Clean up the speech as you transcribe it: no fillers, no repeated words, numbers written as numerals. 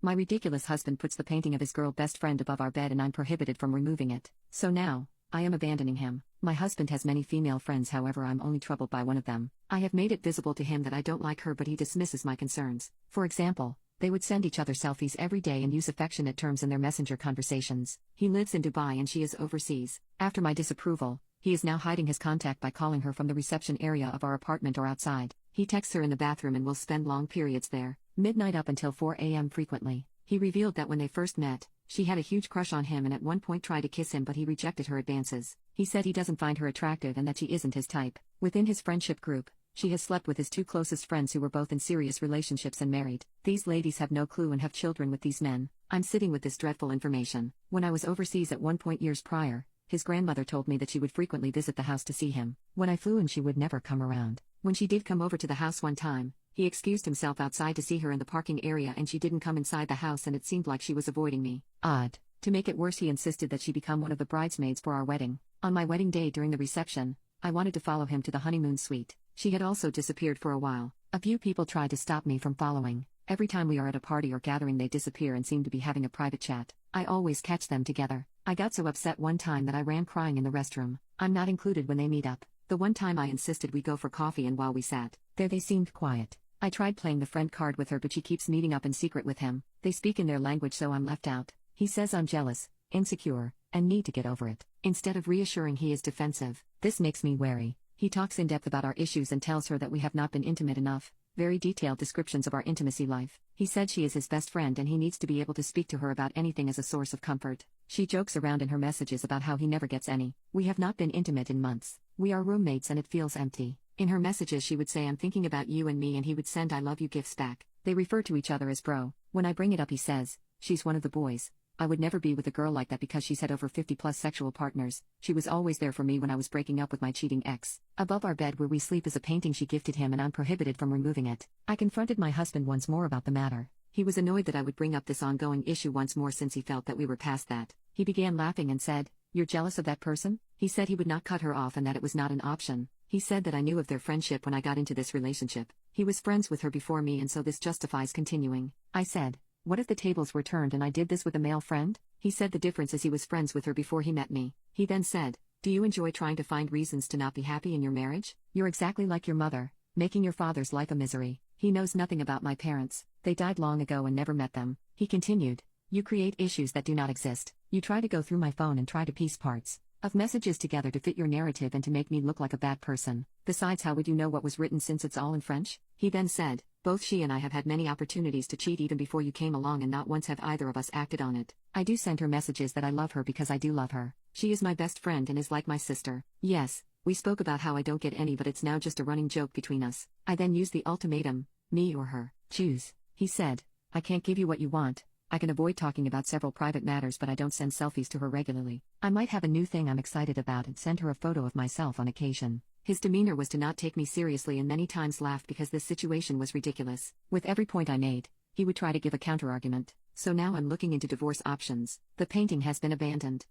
My ridiculous husband puts the painting of his girl best friend above our bed and I'm prohibited from removing it. So now, I am abandoning him. My husband has many female friends, however I'm only troubled by one of them. I have made it visible to him that I don't like her, but he dismisses my concerns. For example, they would send each other selfies every day and use affectionate terms in their messenger conversations. He lives in Dubai and she is overseas. After my disapproval, he is now hiding his contact by calling her from the reception area of our apartment or outside. He texts her in the bathroom and will spend long periods there, midnight up until 4 a.m. frequently. He revealed that when they first met, she had a huge crush on him and at one point tried to kiss him, but he rejected her advances. He said he doesn't find her attractive and that she isn't his type. Within his friendship group, she has slept with his two closest friends who were both in serious relationships and married. These ladies have no clue and have children with these men. I'm sitting with this dreadful information. When I was overseas at one point years prior, his grandmother told me that she would frequently visit the house to see him. When I flew in, she would never come around. When she did come over to the house one time, he excused himself outside to see her in the parking area and she didn't come inside the house and it seemed like she was avoiding me. Odd. To make it worse, he insisted that she become one of the bridesmaids for our wedding. On my wedding day during the reception, I wanted to follow him to the honeymoon suite. She had also disappeared for a while. A few people tried to stop me from following. Every time we are at a party or gathering they disappear and seem to be having a private chat. I always catch them together. I got so upset one time that I ran crying in the restroom. I'm not included when they meet up. The one time I insisted we go for coffee and while we sat there they seemed quiet. I tried playing the friend card with her but she keeps meeting up in secret with him. They speak in their language so I'm left out. He says I'm jealous, insecure, and need to get over it. Instead of reassuring, he is defensive. This makes me wary. He talks in depth about our issues and tells her that we have not been intimate enough. Very detailed descriptions of our intimacy life. He said she is his best friend and he needs to be able to speak to her about anything as a source of comfort. She jokes around in her messages about how he never gets any. We have not been intimate in months. We are roommates and it feels empty. In her messages she would say I'm thinking about you and me and he would send I love you gifts back. They refer to each other as bro. When I bring it up he says, she's one of the boys. I would never be with a girl like that because she's had over 50 plus sexual partners. She was always there for me when I was breaking up with my cheating ex. Above our bed where we sleep is a painting she gifted him and I'm prohibited from removing it. I confronted my husband once more about the matter. He was annoyed that I would bring up this ongoing issue once more since he felt that we were past that. He began laughing and said, "You're jealous of that person?" He said he would not cut her off and that it was not an option. He said that I knew of their friendship when I got into this relationship. He was friends with her before me and so this justifies continuing. I said, what if the tables were turned and I did this with a male friend? He said the difference is he was friends with her before he met me. He then said, do you enjoy trying to find reasons to not be happy in your marriage? You're exactly like your mother, making your father's life a misery. He knows nothing about my parents. They died long ago and never met them. He continued, you create issues that do not exist. You try to go through my phone and try to piece parts of messages together to fit your narrative and to make me look like a bad person. Besides, how would you know what was written since it's all in French? He then said, both she and I have had many opportunities to cheat even before you came along and not once have either of us acted on it. I do send her messages that I love her because I do love her. She is my best friend and is like my sister. Yes, we spoke about how I don't get any but it's now just a running joke between us. I then used the ultimatum, me or her. Choose. He said, I can't give you what you want. I can avoid talking about several private matters but I don't send selfies to her regularly. I might have a new thing I'm excited about and send her a photo of myself on occasion. His demeanor was to not take me seriously and many times laughed because this situation was ridiculous. With every point I made, he would try to give a counterargument. So now I'm looking into divorce options. The painting has been abandoned.